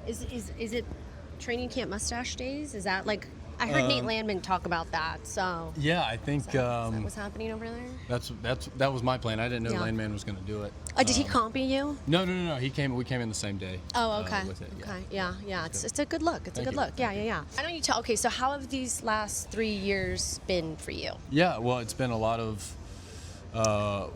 Is it training camp mustache days? Is that like I heard Nate Landman talk about that? So yeah, I think is that what's happening over there? that was my plan. I didn't know Yeah. Landman was going to do it. Did he copy you? No. We came in the same day. Oh, okay. With it, yeah. Okay. Yeah. It's a good look. It's a Thank good you. look. Yeah. I know you tell. Okay, so how have these last 3 years been for you? Yeah, well, it's been a lot of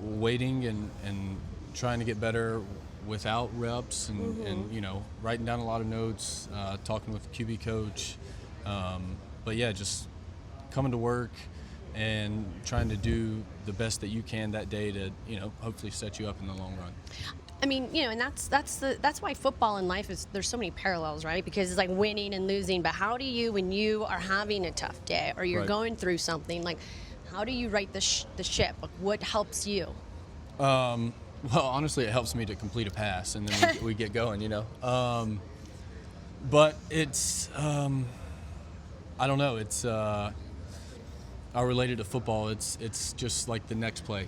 waiting and trying to get better without reps and writing down a lot of notes, talking with the QB coach. But yeah, just coming to work and trying to do the best that you can that day to, hopefully set you up in the long run. I mean, and that's why football and life there's so many parallels, right? Because it's like winning and losing. But how do you, when you are having a tough day or you're Right. going through something, like how do you right the ship? Like, what helps you? Well, honestly, it helps me to complete a pass, and then we get going, But it's, I don't know. It's related to football. It's just like the next play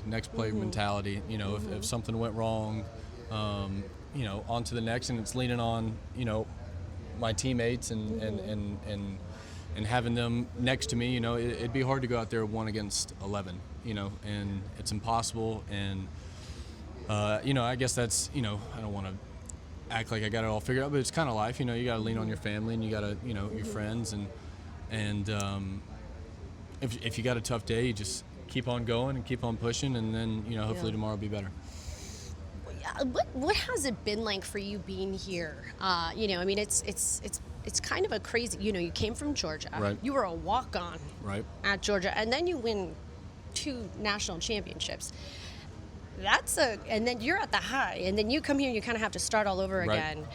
mentality. If something went wrong, on to the next, and it's leaning on, my teammates and having them next to me. It'd be hard to go out there 1 against 11, and it's impossible. And I guess that's, I don't want to act like I got it all figured out, but it's kind of life. You got to lean on your family, and you got to, your friends, and if you got a tough day, you just keep on going and keep on pushing, and then, hopefully tomorrow will be better. What has it been like for you being here? I mean, it's kind of a crazy. You came from Georgia. Right. You were a walk-on. Right. At Georgia, and then you win 2 national championships. And then you're at the high, and then you come here and you kind of have to start all over Right. again.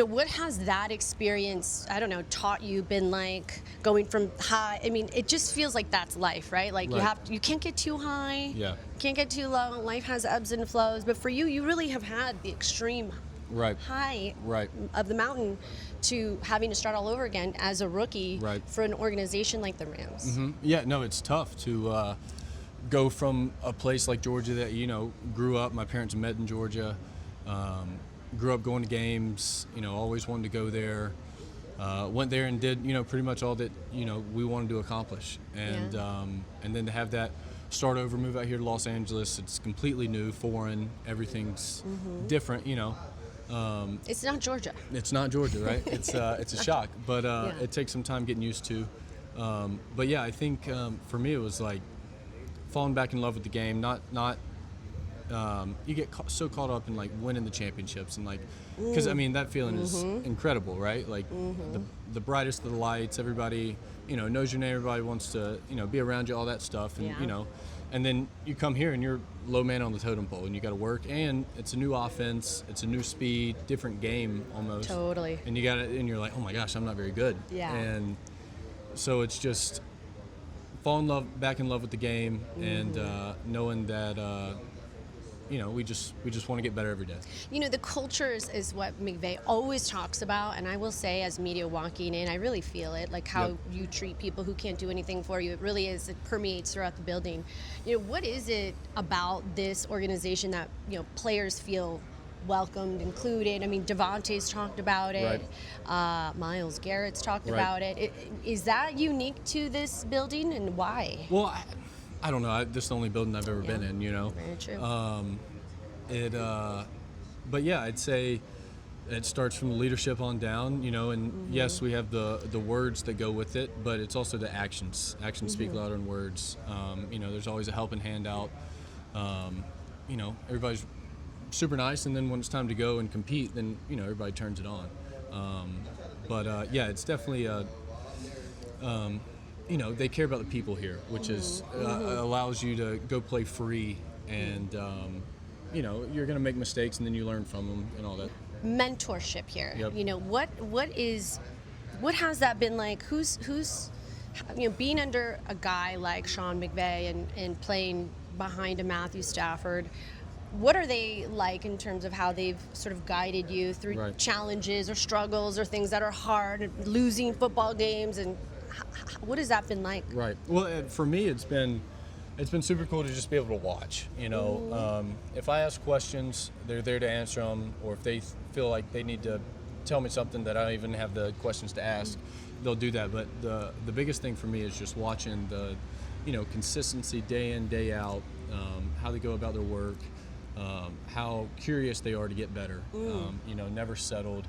What has that experience, I don't know, taught you, been like going from high? I mean, it just feels like that's life, right? Like Right. you can't get too high. Yeah. Can't get too low. Life has ebbs and flows, but for you, you really have had the extreme Right. high Right. of the mountain to having to start all over again as a rookie Right. for an organization like the Rams. Mm-hmm. Yeah, no, it's tough to go from a place like Georgia that, grew up, my parents met in Georgia, grew up going to games, always wanted to go there, went there and did, pretty much all that, we wanted to accomplish. And and then to have that start over, move out here to Los Angeles, it's completely new, foreign, everything's different, It's not Georgia. It's not Georgia, right? It's a shock, but it takes some time getting used to. But yeah, I think for me it was like falling back in love with the game. Not you get so caught up in like winning the championships and like, because I mean that feeling is incredible, right? Like the brightest of the lights, everybody knows your name, everybody wants to be around you, all that stuff, and and then you come here and you're low man on the totem pole, and you got to work, and it's a new offense, it's a new speed, different game almost. Totally. And you're like, oh my gosh, I'm not very good. Yeah. And so it's just fall back in love with the game, and knowing that we just want to get better every day. The culture is what McVay always talks about, and I will say, as media walking in, I really feel it, like how you treat people who can't do anything for you. It really is. It permeates throughout the building. What is it about this organization that players feel welcomed, included? I mean, Devontae's talked about it. Right. Miles Garrett's talked Right. about it. Is that unique to this building, and why? Well, I don't know. This is the only building I've ever been in, Very true. But yeah, I'd say it starts from the leadership on down, and yes, we have the words that go with it, but it's also the actions. Actions speak louder than words. There's always a helping hand out. Everybody's super nice, and then when it's time to go and compete, then everybody turns it on. But yeah, it's definitely they care about the people here, which is allows you to go play free, and you're going to make mistakes, and then you learn from them and all that. Mentorship here. Yep. What has that been like? Who's being under a guy like Sean McVay and playing behind a Matthew Stafford? What are they like in terms of how they've sort of guided you through Right. challenges or struggles or things that are hard, and losing football games, and what has that been like? Right. Well, for me, it's been super cool to just be able to watch. If I ask questions, they're there to answer them, or if they feel like they need to tell me something that I don't even have the questions to ask, they'll do that. But the biggest thing for me is just watching the, consistency day in, day out, how they go about their work, how curious they are to get better, never settled.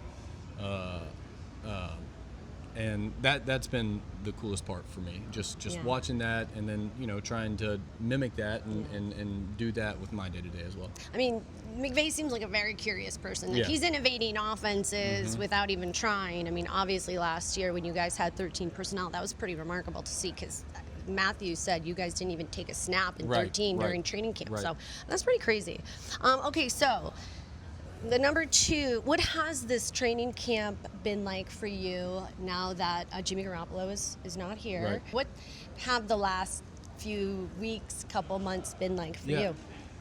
And that's been the coolest part for me, just watching that, and then trying to mimic that and do that with my day-to-day as well. I mean, McVay seems like a very curious person. Like, he's innovating offenses without even trying. I mean, obviously last year when you guys had 13 personnel, that was pretty remarkable to see, because Matthew said you guys didn't even take a snap in 13 during training camp. So that's pretty crazy. Okay, so the number 2, what has this training camp been like for you now that Jimmy Garoppolo is not here? Right. What have the last few weeks, couple months been like for you?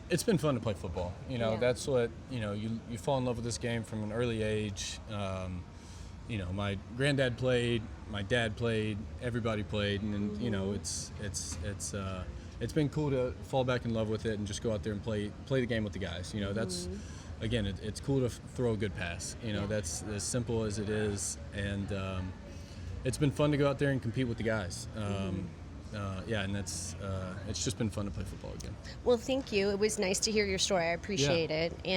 It's been fun to play football. That's what, you fall in love with this game from an early age. My granddad played, my dad played, everybody played, and it's been cool to fall back in love with it and just go out there and play the game with the guys. That's, again, it's cool to throw a good pass. That's as simple as it is, and it's been fun to go out there and compete with the guys. And that's it's just been fun to play football again. Well, thank you. It was nice to hear your story. I appreciate it.